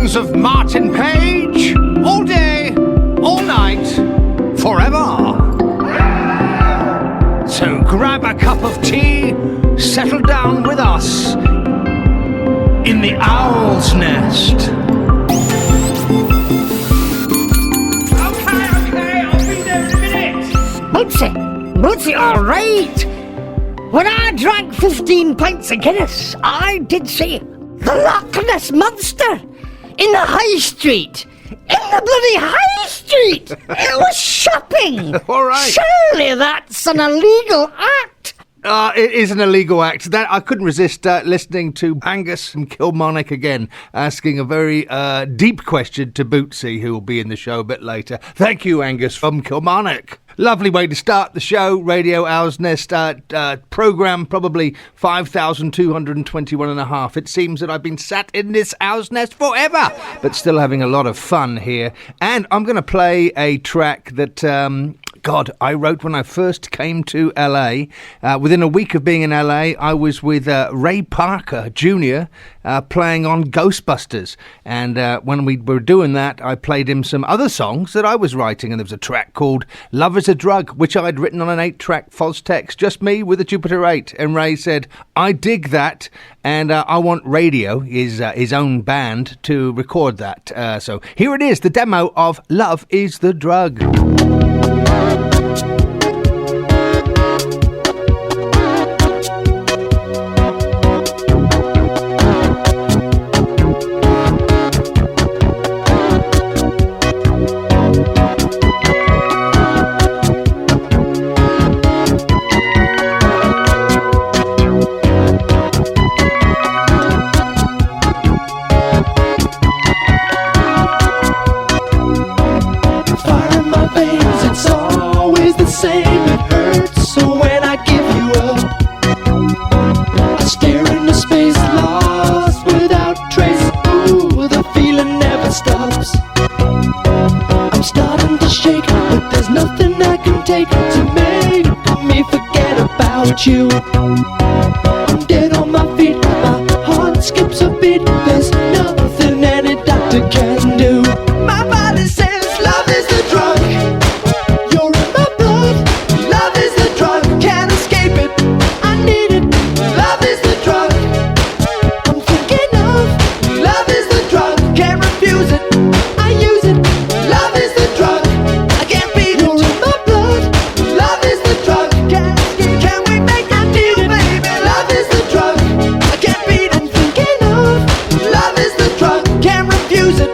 songs of Martin Page, all day, all night, forever. So grab a cup of tea, settle down with us in the Owl's Nest. Okay, I'll be there in a minute. Bootsy, all right. When I drank 15 pints of Guinness, I did see the Loch Ness Monster in the High Street. In the bloody High Street! It was shopping! All right. Surely that's an illegal act! It is an illegal act. That I couldn't resist listening to Angus from Kilmarnock again, asking a very deep question to Bootsy, who will be in the show a bit later. Thank you, Angus from Kilmarnock. Lovely way to start the show. Radio Owl's Nest programme, probably 5,221 and a half. It seems that I've been sat in this Owl's Nest forever, but still having a lot of fun here. And I'm going to play a track that, I wrote when I first came to LA. Within a week of being in LA, I was with Ray Parker Jr. Playing on Ghostbusters. And when we were doing that, I played him some other songs that I was writing. And there was a track called Love is a Drug, which I'd written on an 8-track false text, just me with a Jupiter 8. And Ray said, I dig that, and I want Radio, his own band, to record that. So here it is, the demo of Love is the Drug. You. I'm dead on my feet, my heart skips a beat. There's nothing any doctor can do. My body says love is the drug. You're in my blood. Love is the drug. Can't escape it. I need it. Love is the drug. I'm thinking of love is the drug. Can't refuse it. I use it. Love is the drug. I can't beat it. You're in my blood. Love is the drug. Love is the drug, can't refuse it.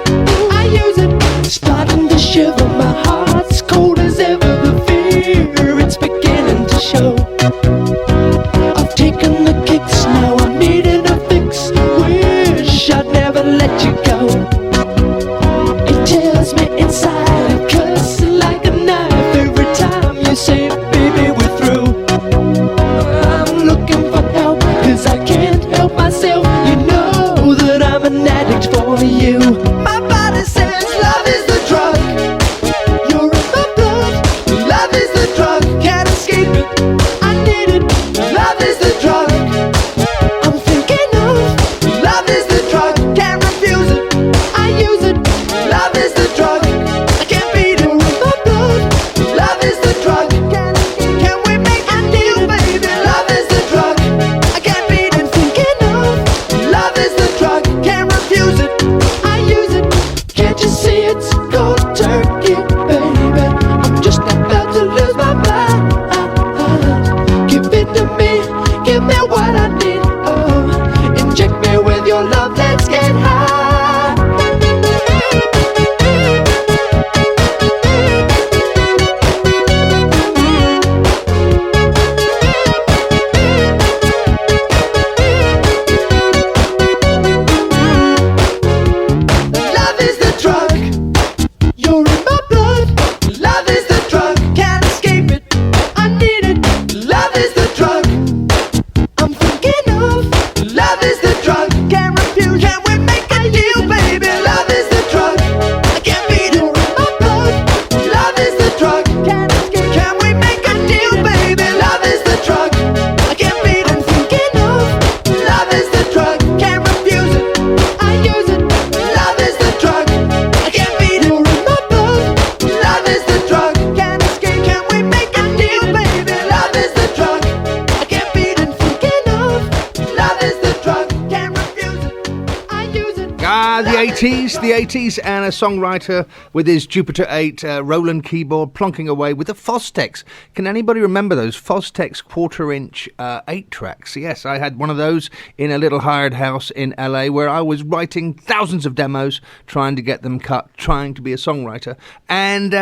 The 80s, and a songwriter with his Jupiter 8 Roland keyboard plonking away with the Fostex. Can anybody remember those Fostex quarter-inch 8-tracks? Yes, I had one of those in a little hired house in LA where I was writing thousands of demos, trying to get them cut, trying to be a songwriter. And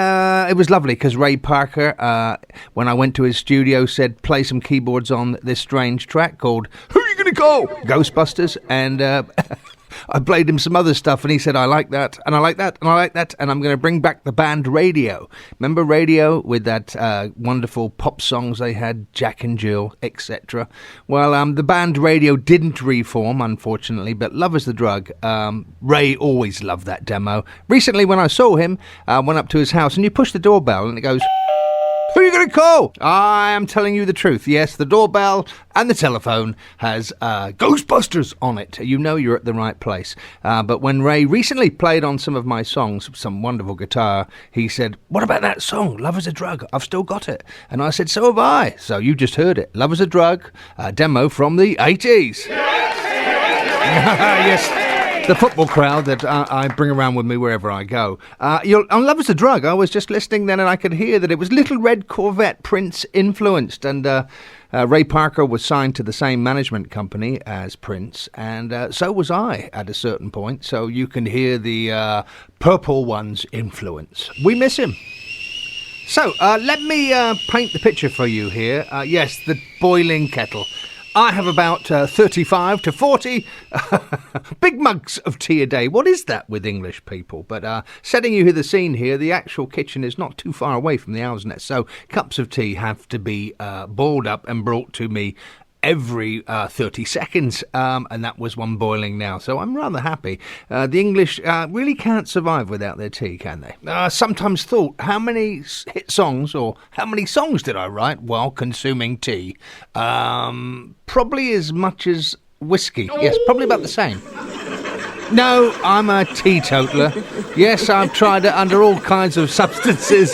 it was lovely because Ray Parker, when I went to his studio, said, play some keyboards on this strange track called Who Are You Gonna Call? Ghostbusters. And I played him some other stuff, and he said, I like that, and I like that, and I like that, and I'm going to bring back the band Radio. Remember Radio with that wonderful pop songs they had, Jack and Jill, etc.? Well, the band Radio didn't reform, unfortunately, but Love Is the Drug. Ray always loved that demo. Recently, when I saw him, I went up to his house, and you push the doorbell, and it goes... Who are you going to call? I am telling you the truth. Yes, the doorbell and the telephone has Ghostbusters on it. You know you're at the right place. But when Ray recently played on some of my songs, some wonderful guitar, he said, what about that song, Love Is a Drug? I've still got it. And I said, so have I. So you just heard it. Love Is a Drug, a demo from the 80s. Yes. The football crowd that I bring around with me wherever I go. On Love Is a Drug, I was just listening then and I could hear that it was Little Red Corvette Prince influenced. And Ray Parker was signed to the same management company as Prince. And so was I at a certain point. So you can hear the Purple One's influence. We miss him. So let me paint the picture for you here. Yes, the boiling kettle. I have about 35 to 40 big mugs of tea a day. What is that with English people? But setting you the scene here, the actual kitchen is not too far away from the OwlsNest. So cups of tea have to be boiled up and brought to me every 30 seconds, and that was one boiling now, so I'm rather happy. The English really can't survive without their tea, can they? Sometimes thought, how many hit songs, or how many songs did I write while consuming tea? Probably as much as whiskey. Yes, probably about the same. No, I'm a teetotaler. Yes, I've tried it under all kinds of substances.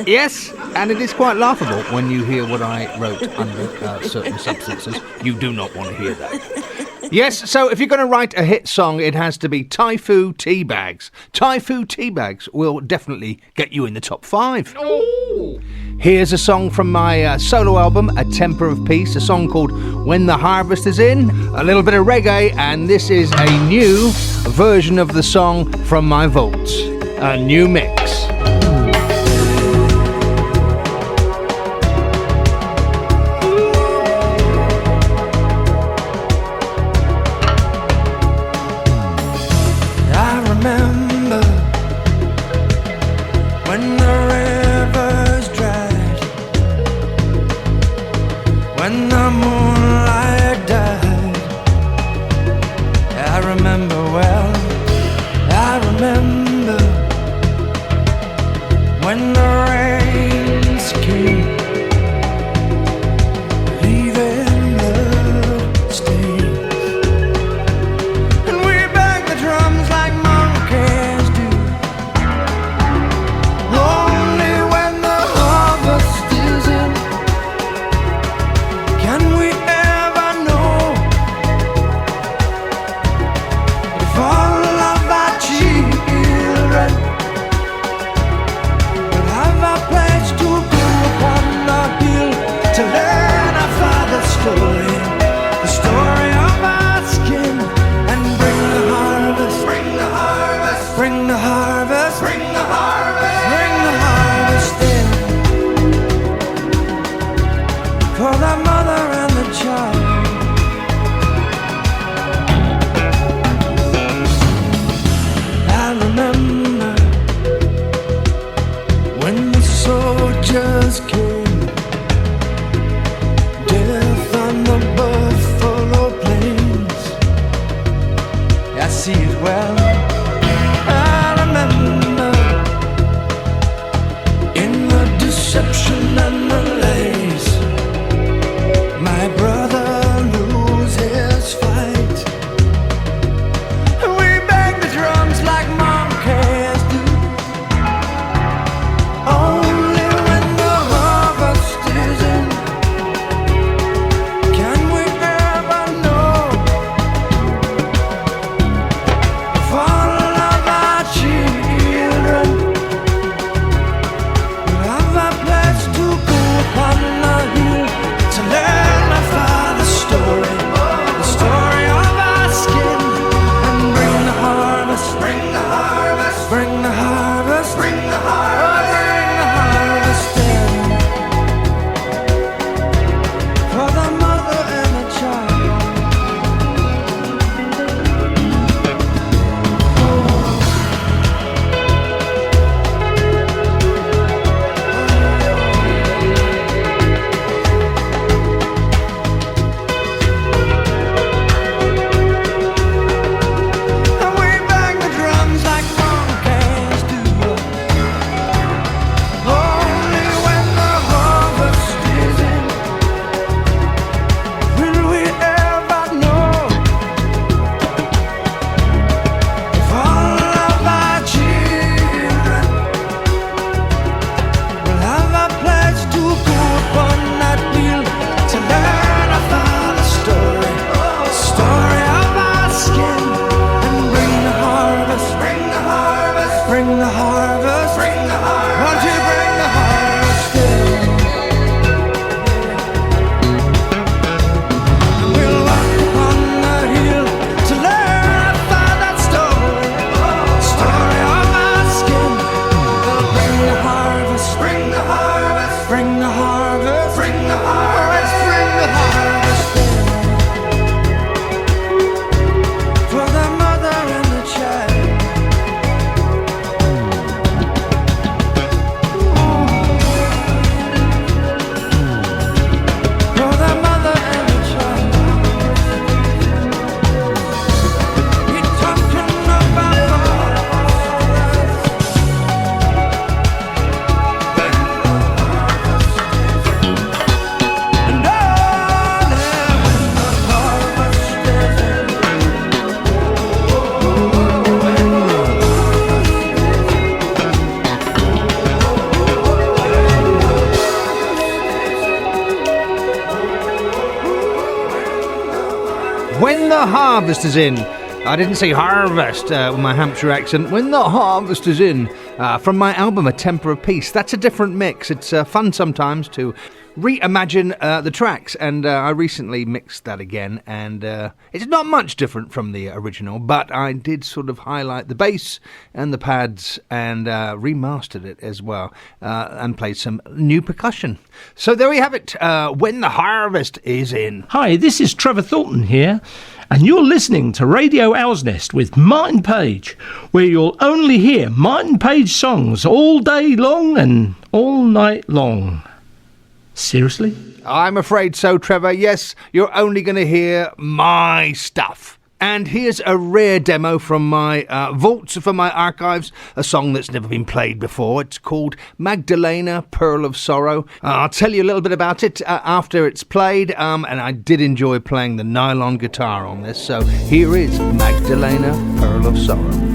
Yes, and it is quite laughable when you hear what I wrote under certain substances. You do not want to hear that. Yes, so if you're going to write a hit song, it has to be Typhoo Teabags. Typhoo Teabags will definitely get you in the top 5. Ooh. Here's a song from my solo album, A Temper of Peace, a song called When the Harvest Is In, a little bit of reggae, and this is a new version of the song from my vaults, a new mix. the harvest is in. I didn't say harvest with my Hampshire accent. When the harvest is in. From my album A Temper of Peace. That's a different mix. It's fun sometimes to reimagine the tracks, and I recently mixed that again, and it's not much different from the original, but I did sort of highlight the bass and the pads and remastered it as well, and played some new percussion. So there we have it, When the Harvest is In. Hi, this is Trevor Thornton here, and you're listening to Radio OwlsNest with Martin Page, where you'll only hear Martin Page songs all day long and all night long. Seriously? I'm afraid so, Trevor. Yes, you're only going to hear my stuff. And here's a rare demo from my vaults, from my archives, a song that's never been played before. It's called Magdalena, Pearl of Sorrow. I'll tell you a little bit about it after it's played, and I did enjoy playing the nylon guitar on this. So here is Magdalena, Pearl of Sorrow.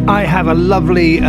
I have a lovely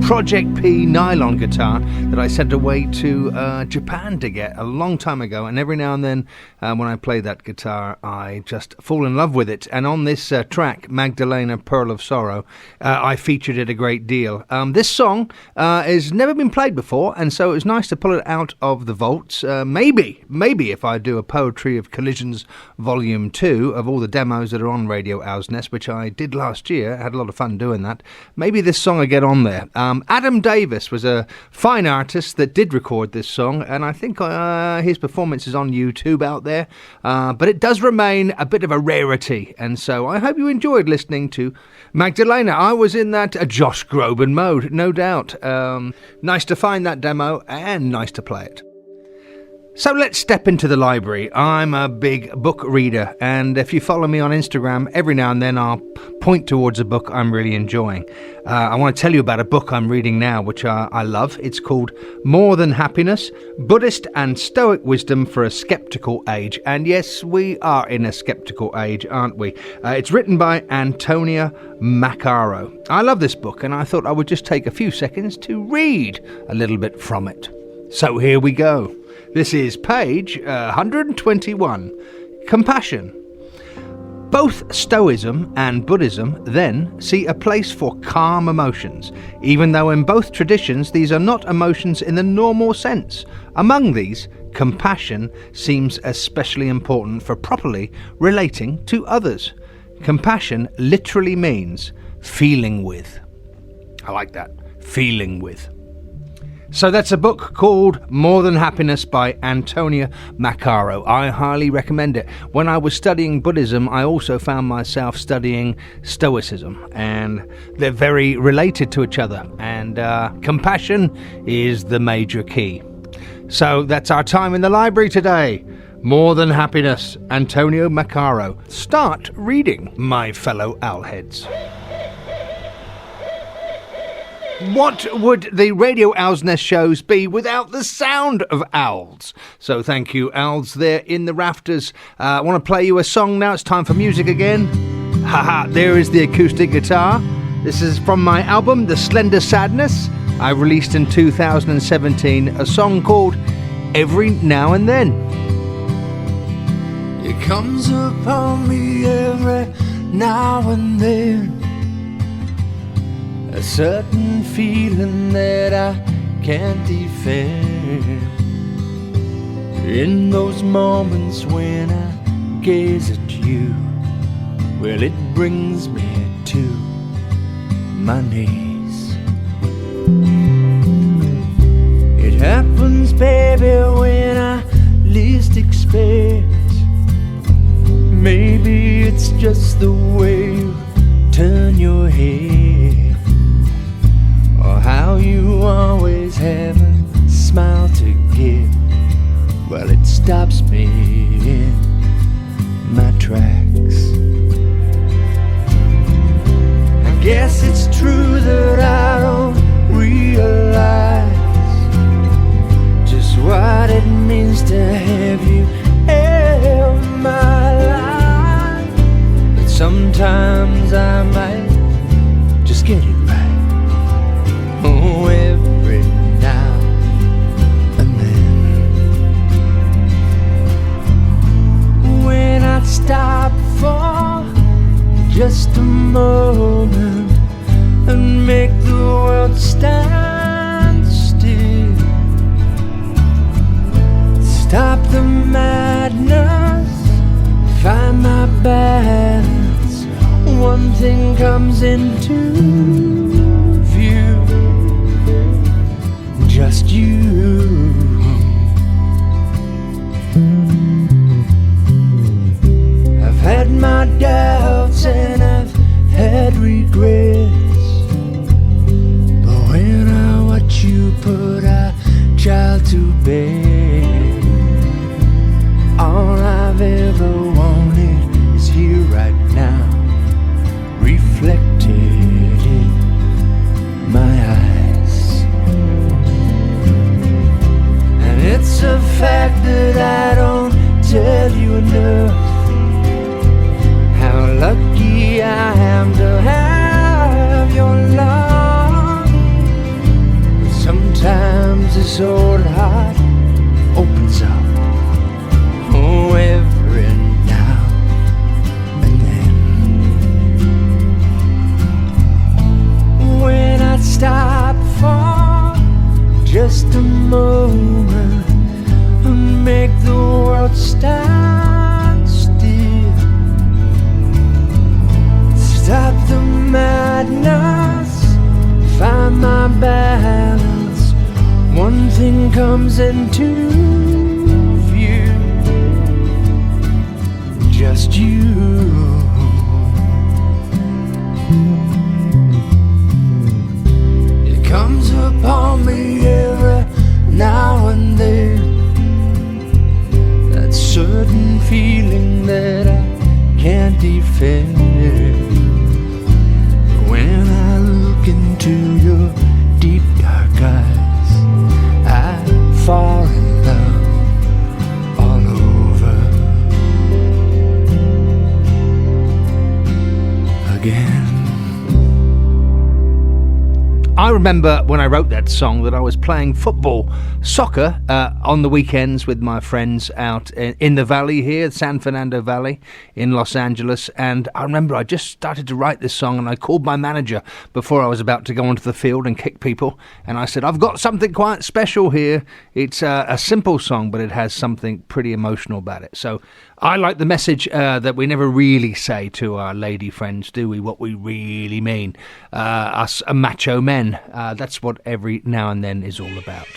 Project P nylon guitar that I sent away to Japan to get a long time ago, and every now and then when I play that guitar I just fall in love with it. And on this track, Magdalena, Pearl of Sorrow, I featured it a great deal. This song has never been played before, and so it was nice to pull it out of the vaults. Maybe if I do a Poetry of Collisions Volume 2 of all the demos that are on Radio OwlsNest, which I did last year, I had a lot of fun doing that. Maybe this song will get on there. Adam Davis was a fine artist that did record this song, and I think his performance is on YouTube out there, but it does remain a bit of a rarity, and so I hope you enjoyed listening to Magdalena. I was in that Josh Groban mode, no doubt. Nice to find that demo, and nice to play it. So let's step into the library. I'm a big book reader, and if you follow me on Instagram, every now and then I'll point towards a book I'm really enjoying. I want to tell you about a book I'm reading now, which I love. It's called More Than Happiness, Buddhist and Stoic Wisdom for a Skeptical Age. And yes, we are in a skeptical age, aren't we? It's written by Antonia Maccaro. I love this book, and I thought I would just take a few seconds to read a little bit from it. So here we go. This is page 121, Compassion. Both Stoicism and Buddhism, then, see a place for calm emotions, even though in both traditions these are not emotions in the normal sense. Among these, compassion seems especially important for properly relating to others. Compassion literally means feeling with. I like that, feeling with. So that's a book called More Than Happiness by Antonia Maccaro. I highly recommend it. When I was studying Buddhism, I also found myself studying Stoicism, and they're very related to each other, and compassion is the major key. So that's our time in the library today. More Than Happiness, Antonia Maccaro. Start reading, my fellow owlheads. What would the Radio OwlsNest shows be without the sound of owls? So thank you, owls there in the rafters. I want to play you a song now. It's time for music again. Haha, there is the acoustic guitar. This is from my album, The Slender Sadness. I released in 2017 a song called Every Now and Then. It comes upon me every now and then, a certain feeling that I can't defend. In those moments when I gaze at you, well, it brings me to my knees. It happens, baby, when I least expect. Maybe it's just the way you turn your head, or how you always have a smile to give. Well, it stops me in my tracks. I guess it's true that I don't realize just what it means to have you in my life. But sometimes I might just get it right. Oh, every now and then, when I stop for just a moment and make the world stand still, stop the madness, find my balance, one thing comes into view. Just you. I've had my doubts and I've had regrets, but when I watch you put our child to bed, all I've ever wanted is here right now, reflected in my eyes. And it's a fact that I don't tell you enough, how lucky I am to have your love. just a moment and make the world stand still. Stop the madness, find my balance. One thing comes into view, just you. It comes upon me every now and then, that certain feeling that I can't defend. When I look into your deep dark eyes, I fall in love all over again. I remember when I wrote that song that I was playing soccer on the weekends with my friends out in the valley here, San Fernando Valley in Los Angeles, and I remember I just started to write this song and I called my manager before I was about to go onto the field and kick people, and I said, I've got something quite special here. It's a simple song, but it has something pretty emotional about it. So I like the message that we never really say to our lady friends, do we, what we really mean. Us macho men. That's what every now and then is all about.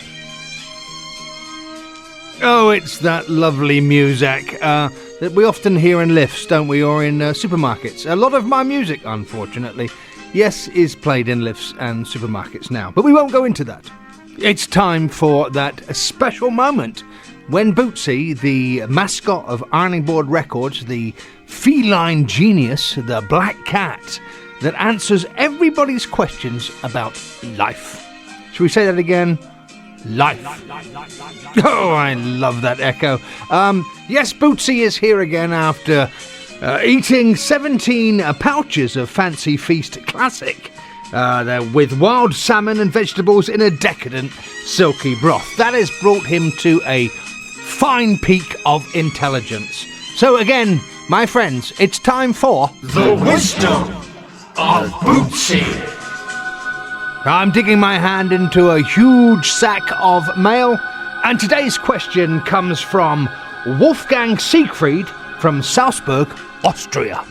Oh, it's that lovely music that we often hear in lifts, don't we, or in supermarkets. A lot of my music, unfortunately, yes, is played in lifts and supermarkets now. But we won't go into that. It's time for that special moment when Bootsy, the mascot of Ironing Board Records, the feline genius, the black cat, that answers everybody's questions about life. Should we say that again? Life. Oh, I love that echo. Yes, Bootsy is here again after eating 17 pouches of Fancy Feast Classic. They're with wild salmon and vegetables in a decadent, silky broth. That has brought him to a fine peak of intelligence. So again, my friends, it's time for The Wisdom of Bootsy. I'm digging my hand into a huge sack of mail, and today's question comes from Wolfgang Siegfried from Salzburg, Austria.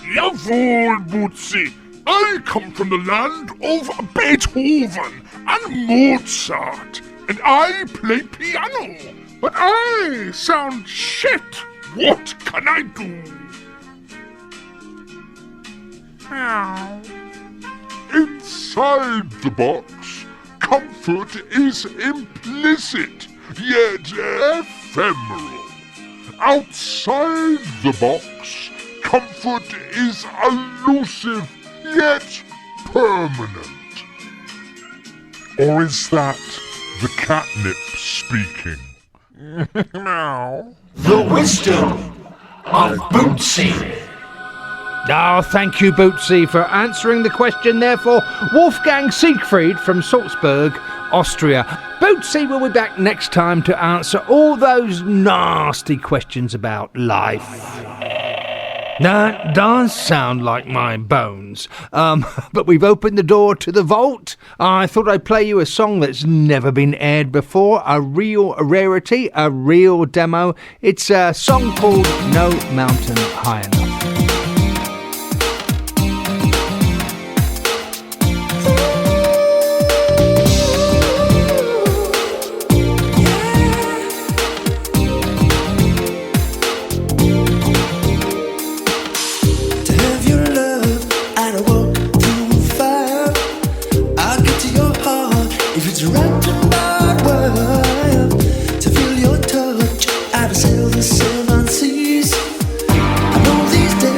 Jawohl, Bootsy. I come from the land of Beethoven and Mozart, and I play piano, but I sound shit. What can I do? Meow. Inside the box, comfort is implicit, yet ephemeral. Outside the box, comfort is elusive, yet permanent. Or is that the catnip speaking? Meow. The Wisdom of Bootsy. Oh, thank you, Bootsy, for answering the question there for Wolfgang Siegfried from Salzburg, Austria. Bootsy will be back next time to answer all those nasty questions about life. That does sound like my bones. But we've opened the door to the vault. I thought I'd play you a song that's never been aired before, a real rarity, a real demo. It's a song called No Mountain High Enough. To feel your touch, I'd sail the seven seas. I know these days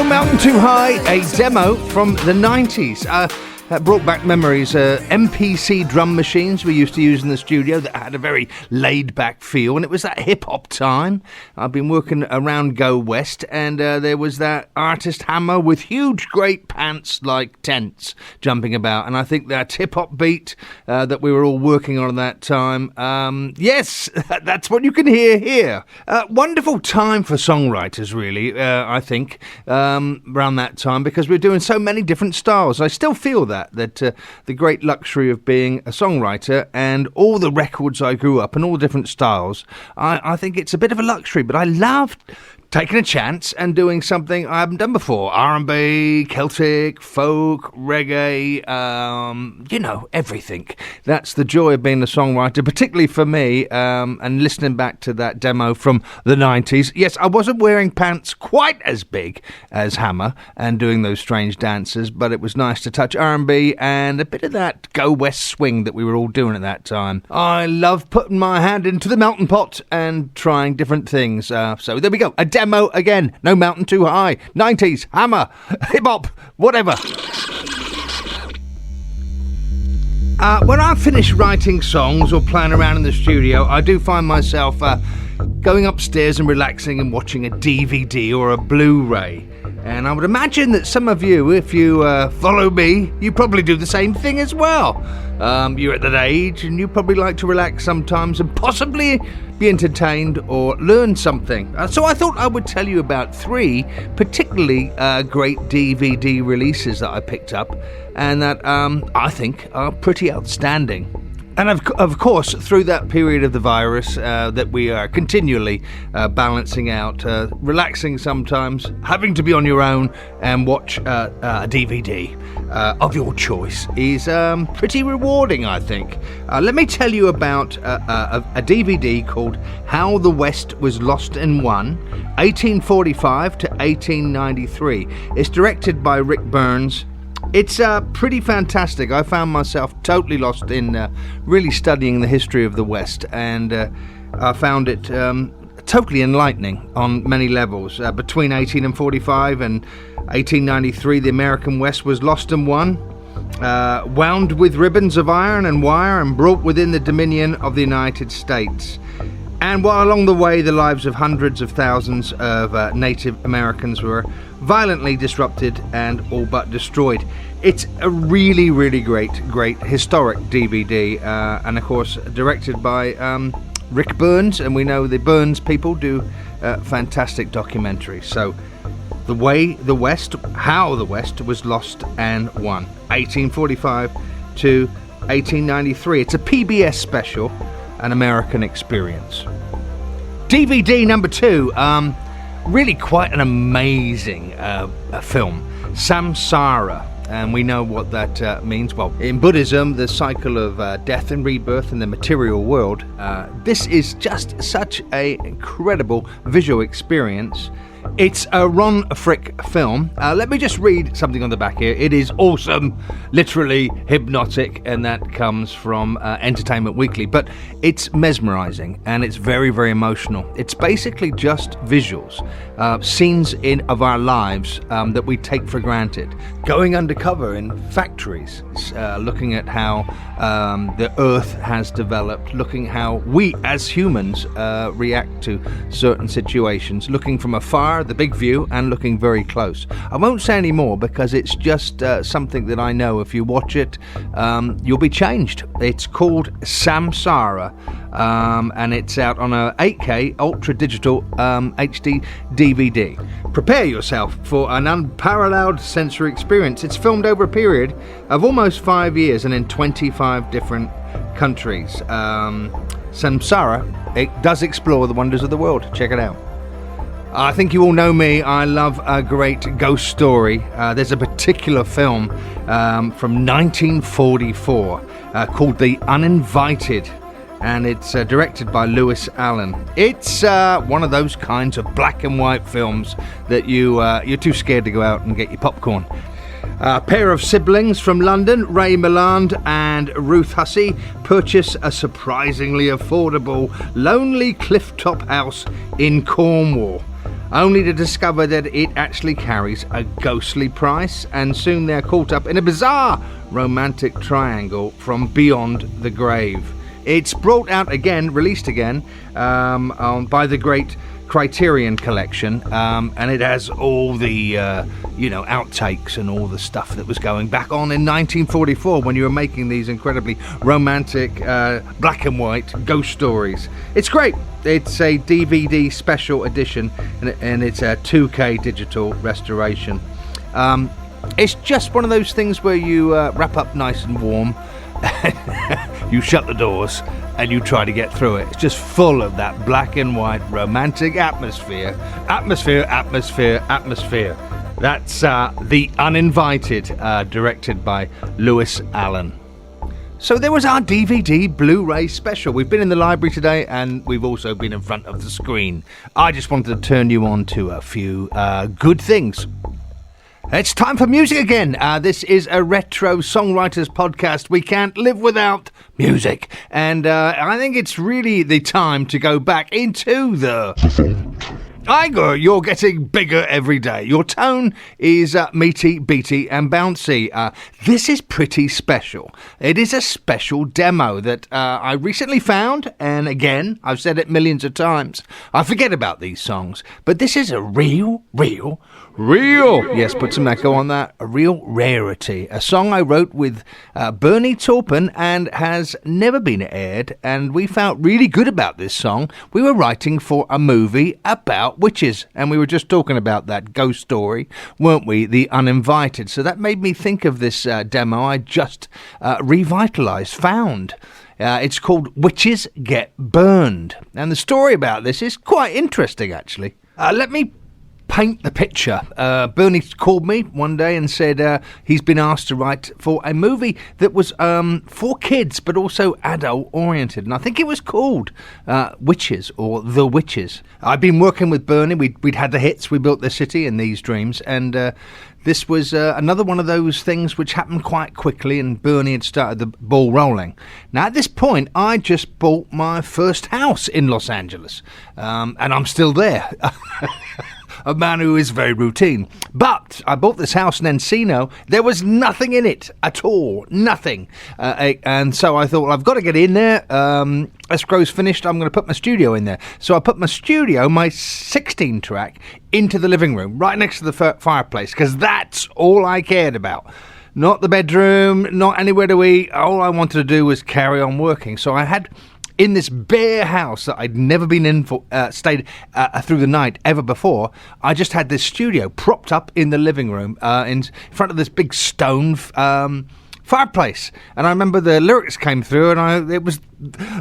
Mountain Too High, a demo from the 90s. That brought back memories. MPC drum machines we used to use in the studio that had a very laid-back feel, and it was that hip-hop time. I've been working around Go West, and there was that artist Hammer with huge, great pants like tents jumping about, and I think that hip-hop beat that we were all working on at that time, yes, that's what you can hear here. Wonderful time for songwriters, really, I think, around that time, because we were doing so many different styles. I still feel that the great luxury of being a songwriter and all the records I grew up and all the different styles, I think it's a bit of a luxury, but I loved taking a chance and doing something I haven't done before. R&B, Celtic, folk, reggae, everything. That's the joy of being a songwriter, particularly for me, and listening back to that demo from the 90s. Yes, I wasn't wearing pants quite as big as Hammer and doing those strange dances, but it was nice to touch R&B and a bit of that Go West swing that we were all doing at that time. I love putting my hand into the melting pot and trying different things. So there we go. A demo again. No Mountain Too High. 90s, Hammer, hip-hop, whatever. When I finish writing songs or playing around in the studio, I do find myself going upstairs and relaxing and watching a DVD or a Blu-ray. And I would imagine that some of you, if you follow me, you probably do the same thing as well. You're at that age and you probably like to relax sometimes and possibly be entertained or learn something. So I thought I would tell you about 3 particularly great DVD releases that I picked up and that I think are pretty outstanding. And of course, through that period of the virus that we are continually balancing out, relaxing sometimes, having to be on your own and watch a DVD of your choice is pretty rewarding, I think. Let me tell you about a DVD called How the West Was Lost and Won, 1845 to 1893. It's directed by Rick Burns. It's pretty fantastic. I found myself totally lost in really studying the history of the West, and I found it totally enlightening on many levels. Between 1845 and 1893, the American West was lost and won, wound with ribbons of iron and wire and brought within the dominion of the United States. And while along the way the lives of hundreds of thousands of Native Americans were violently disrupted and all but destroyed. It's a really, really great historic DVD, and of course directed by Rick Burns, and we know the Burns people do fantastic documentaries. So How the West Was Lost and Won, 1845 to 1893. It's a PBS special, An American Experience. DVD number 2, really quite an amazing film, Samsara, and we know what that means. Well, in Buddhism, the cycle of death and rebirth in the material world, this is just such an incredible visual experience. It's a Ron Frick film. Let me just read something on the back here. It is awesome, literally hypnotic, and that comes from Entertainment Weekly. But it's mesmerizing and it's very, very emotional. It's basically just visuals, scenes of our lives that we take for granted. Going undercover in factories, looking at how the earth has developed, looking how we as humans react to certain situations, looking from afar, the big view, and looking very close. I won't say any more because it's just something that I know if you watch it, you'll be changed. It's called Samsara, and it's out on a 8K Ultra Digital HD DVD. Prepare yourself for an unparalleled sensory experience. It's filmed over a period of almost 5 years and in 25 different countries. Samsara, it does explore the wonders of the world. Check it out. I think you all know me. I love a great ghost story. There's a particular film from 1944 called The Uninvited, and it's directed by Lewis Allen. It's one of those kinds of black and white films that you're too scared to go out and get your popcorn. A pair of siblings from London, Ray Milland and Ruth Hussey, purchase a surprisingly affordable, lonely cliff-top house in Cornwall. only to discover that it actually carries a ghostly price, and soon they're caught up in a bizarre romantic triangle from beyond the grave. It's brought out again, released again, by the great Criterion Collection, and it has all the, outtakes and all the stuff that was going back on in 1944 when you were making these incredibly romantic black and white ghost stories. It's great. It's a DVD special edition, and it's a 2K digital restoration. It's just one of those things where you wrap up nice and warm, you shut the doors, and you try to get through it. It's just full of that black and white romantic atmosphere. That's The Uninvited, directed by Lewis Allen. So there was our DVD Blu-ray special. We've been in the library today, and we've also been in front of the screen. I just wanted to turn you on to a few good things. It's time for music again. This is a retro songwriters podcast. We can't live without music. And I think it's really the time to go back into the... Igor, you're getting bigger every day. Your tone is meaty, beaty and bouncy. This is pretty special. It is a special demo that I recently found, and again, I've said it millions of times. I forget about these songs, but this is a real, yes, put some echo on that, a real rarity. A song I wrote with Bernie Taupin and has never been aired, and we felt really good about this song. We were writing for a movie about witches, and we were just talking about that ghost story, weren't we? The Uninvited. So that made me think of this demo I just found. It's called Witches Get Burned, and the story about this is quite interesting, actually. Let me paint the picture. Bernie called me one day and said he's been asked to write for a movie that was for kids but also adult oriented, and I think it was called Witches or The Witches. I've been working with Bernie. We'd had the hits, We Built the City and These Dreams, and this was another one of those things which happened quite quickly, and Bernie had started the ball rolling. Now, at this point, I just bought my first house in Los Angeles, and I'm still there. A man who is very routine. But I bought this house in Encino. There was nothing in it at all. Nothing. And so I thought, well, I've got to get in there. Escrow's finished. I'm going to put my studio in there. So I put my studio, my 16 track, into the living room, right next to the fireplace, because that's all I cared about. Not the bedroom, not anywhere to eat. All I wanted to do was carry on working. So I had... in this bare house that I'd never been in for, stayed through the night ever before, I just had this studio propped up in the living room in front of this big stone fireplace. And I remember the lyrics came through, and it was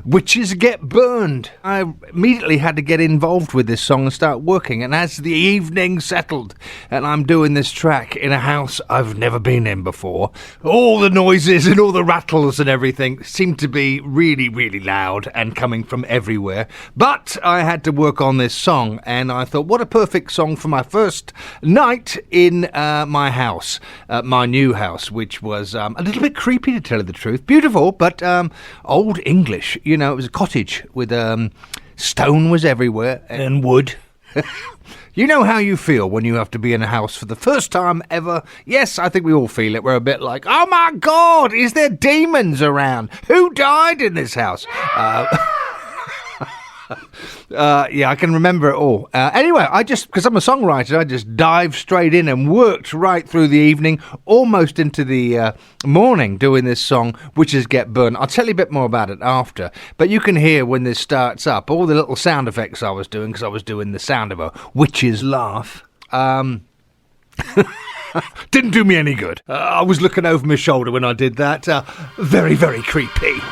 Witches Get Burned. I immediately had to get involved with this song and start working. And as the evening settled, and I'm doing this track in a house I've never been in before, all the noises and all the rattles and everything seemed to be really, really loud and coming from everywhere. But I had to work on this song, and I thought, what a perfect song for my first night in my house, my new house, which was a little bit creepy, to tell you the truth. Beautiful, but old English. You know, it was a cottage with stone was everywhere and wood. You know how you feel when you have to be in a house for the first time ever? Yes, I think we all feel it. We're a bit like, oh my God, is there demons around? Who died in this house? Yeah, I can remember it all. Anyway, because I'm a songwriter, I just dived straight in and worked right through the evening, almost into the morning, doing this song, Witches Get Burned. I'll tell you a bit more about it after, but you can hear when this starts up, all the little sound effects I was doing, because I was doing the sound of a witch's laugh. Didn't do me any good. I was looking over my shoulder when I did that. Very, very creepy.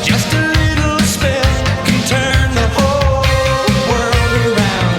Just a little spell can turn the whole world around.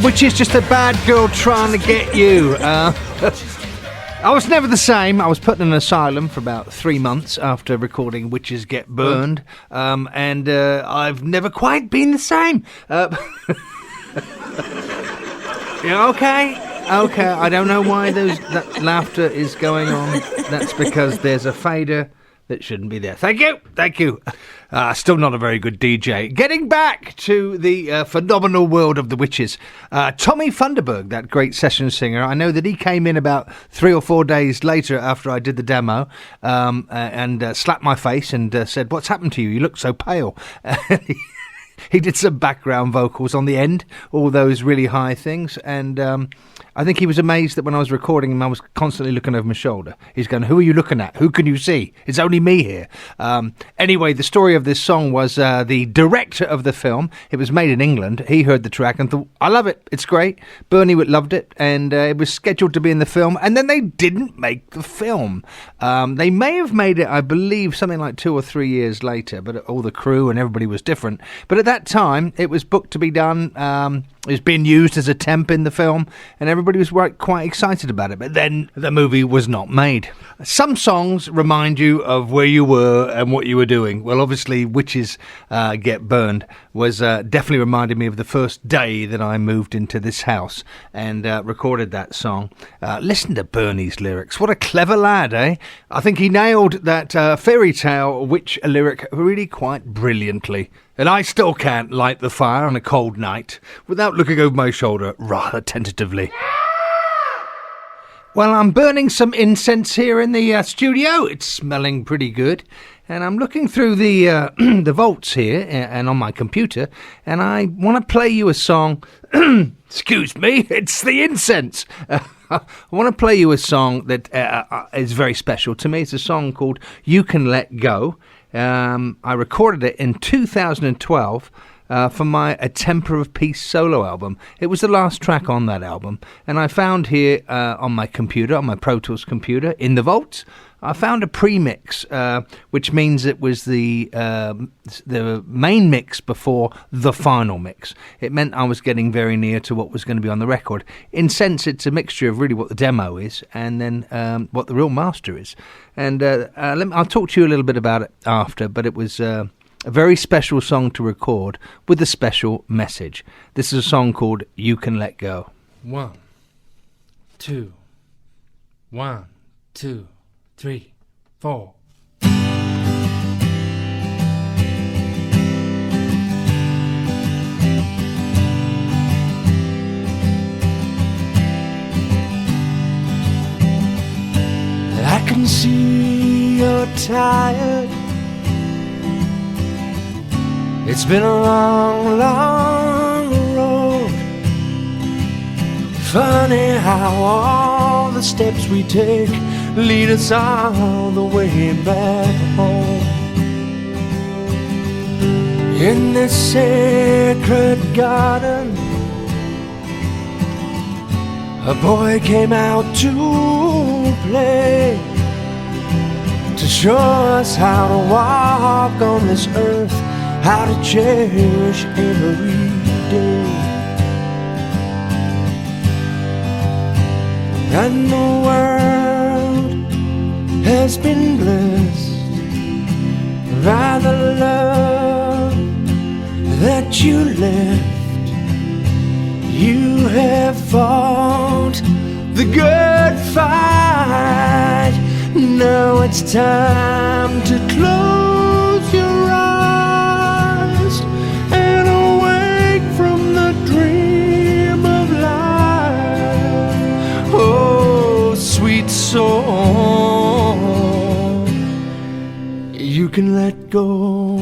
which is just a bad girl trying to get you. I was never the same. I was put in an asylum for about 3 months after recording Witches Get Burned, and I've never quite been the same. Yeah, okay. I don't know why that laughter is going on. That's because there's a fader that shouldn't be there. Thank you. Still not a very good DJ. Getting back to the phenomenal world of the witches. Tommy Funderburg, that great session singer, I know that he came in about 3 or 4 days later after I did the demo and slapped my face and said, "What's happened to you? You look so pale." He did some background vocals on the end, all those really high things, and I think he was amazed that when I was recording him, I was constantly looking over my shoulder. He's going, "Who are you looking at? Who can you see? It's only me here." Anyway, the story of this song was the director of the film. It was made in England. He heard the track and thought, "I love it. It's great." Bernie loved it, and it was scheduled to be in the film, and then they didn't make the film. They may have made it, I believe, something like 2 or 3 years later, but all the crew and everybody was different. But at that time, it was booked to be done. It was being used as a temp in the film, and everybody was quite excited about it. But then the movie was not made. Some songs remind you of where you were and what you were doing. Well, obviously, Witches Get Burned was definitely reminded me of the first day that I moved into this house and recorded that song. Listen to Bernie's lyrics. What a clever lad, eh? I think he nailed that fairy tale witch lyric really quite brilliantly. And I still can't light the fire on a cold night without looking over my shoulder rather tentatively. Well, I'm burning some incense here in the studio. It's smelling pretty good. And I'm looking through the the vaults here and on my computer, and I want to play you a song. Excuse me, it's the incense. I want to play you a song that is very special to me. It's a song called "You Can Let Go." I recorded it in 2012 for my A Temper of Peace solo album. It was the last track on that album, and I found here on my computer, on my Pro Tools computer, in the vaults, I found a pre-mix, which means it was the main mix before the final mix. It meant I was getting very near to what was going to be on the record. In sense, it's a mixture of really what the demo is and then what the real master is. And I'll talk to you a little bit about it after, but it was a very special song to record with a special message. This is a song called "You Can Let Go." 1, 2, 1, 2, 3, 4. I can see you're tired. It's been a long, long road. Funny how all the steps we take lead us all the way back home. In this sacred garden, a boy came out to play, to show us how to walk on this earth, how to cherish every day. And the world has been blessed by the love that you left. You have fought the good fight. Now it's time to close your eyes and awake from the dream of life. Oh, sweet soul, you can let go.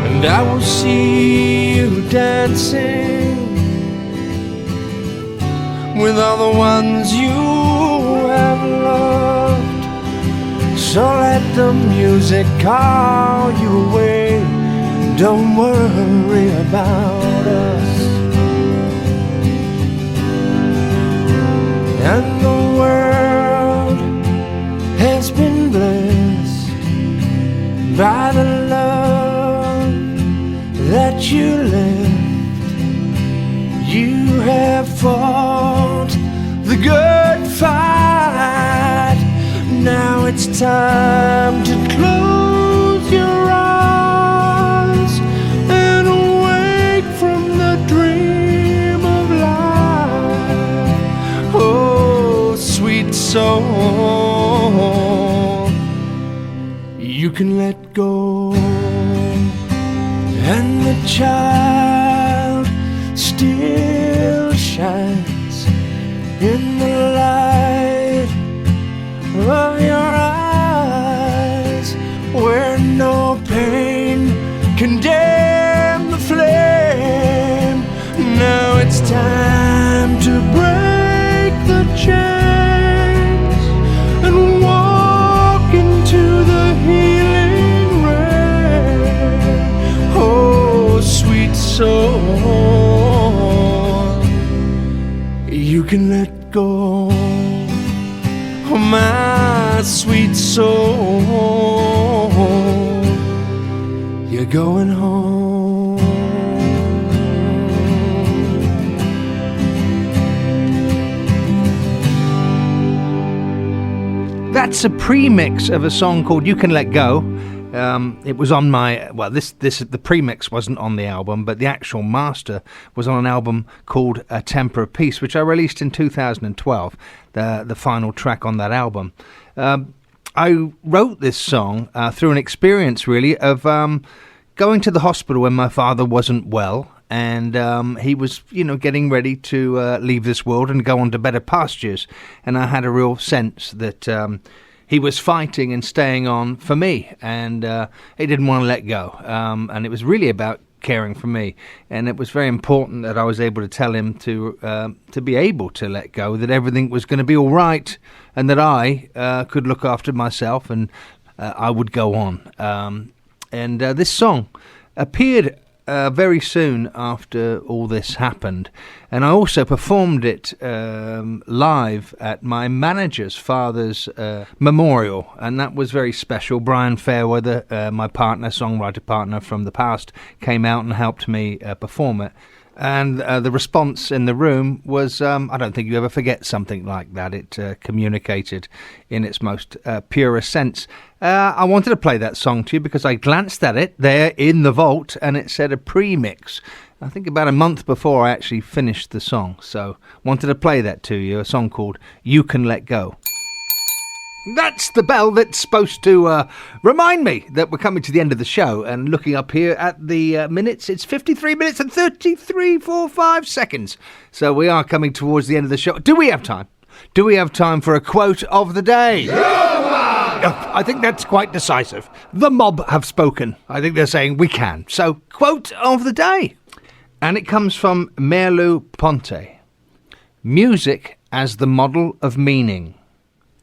And I will see you dancing with all the ones you have loved. So let the music call you away. Don't worry about us. And the world has been blessed by the love that you left. You have fought the good fight. Now it's time to close your eyes and awake from the dream of life. Oh, sweet soul, you can let go, and the child still shines in the light of your eyes, where no pain can dim the flame. Now it's time to break the chains and walk into the healing rain. Oh, sweet soul, you can let go. Oh, my sweet soul, you're going home. That's a premix of a song called You Can Let Go. It was on my, well, the premix wasn't on the album, but the actual master was on an album called A Temper of Peace, which I released in 2012, the final track on that album. I wrote this song through an experience, really, of going to the hospital when my father wasn't well, and he was, getting ready to leave this world and go on to better pastures, and I had a real sense that he was fighting and staying on for me, and he didn't want to let go, and it was really about caring for me, and it was very important that I was able to tell him to be able to let go, that everything was going to be all right, and that I could look after myself, and I would go on. And this song appeared very soon after all this happened, and I also performed it live at my manager's father's memorial, and that was very special. Brian Fairweather, my partner, songwriter partner from the past, came out and helped me perform it. And the response in the room was, I don't think you ever forget something like that. It communicated in its most purest sense. I wanted to play that song to you because I glanced at it there in the vault and it said a premix. I think about a month before I actually finished the song. So wanted to play that to you, a song called You Can Let Go. That's the bell that's supposed to remind me that we're coming to the end of the show. And looking up here at the minutes, it's 53 minutes and 33.45 seconds. So we are coming towards the end of the show. Do we have time? Do we have time for a quote of the day? I think that's quite decisive. The mob have spoken. I think they're saying we can. So, quote of the day. And it comes from Merleau-Ponty. Music as the model of meaning.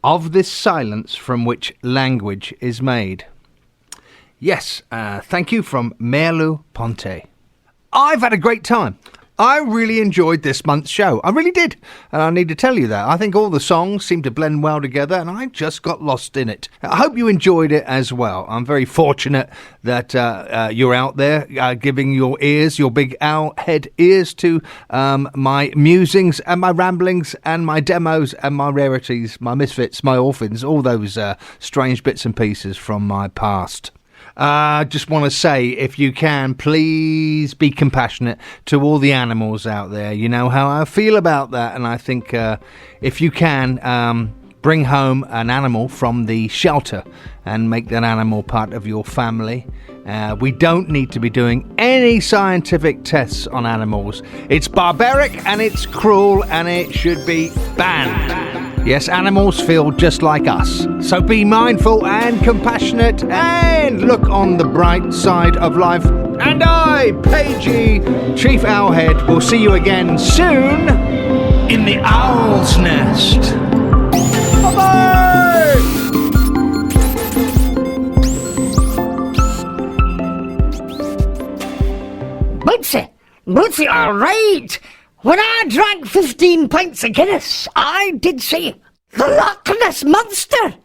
Of this silence from which language is made. Yes, thank you from Merleau-Ponty. I've had a great time. I really enjoyed this month's show. I really did. And I need to tell you that. I think all the songs seem to blend well together and I just got lost in it. I hope you enjoyed it as well. I'm very fortunate that you're out there giving your ears, your big owl head ears to my musings and my ramblings and my demos and my rarities, my misfits, my orphans, all those strange bits and pieces from my past. Just want to say, if you can, please be compassionate to all the animals out there. You know how I feel about that, and I think if you can, bring home an animal from the shelter and make that animal part of your family. We don't need to be doing any scientific tests on animals. It's barbaric and it's cruel and it should be banned. Yes, animals feel just like us. So be mindful and compassionate and look on the bright side of life. And I, Pagey, Chief Owlhead, will see you again soon in the Owl's Nest. Bye-bye! Bootsy, all right. When I drank 15 pints of Guinness, I did see the Loch Ness Monster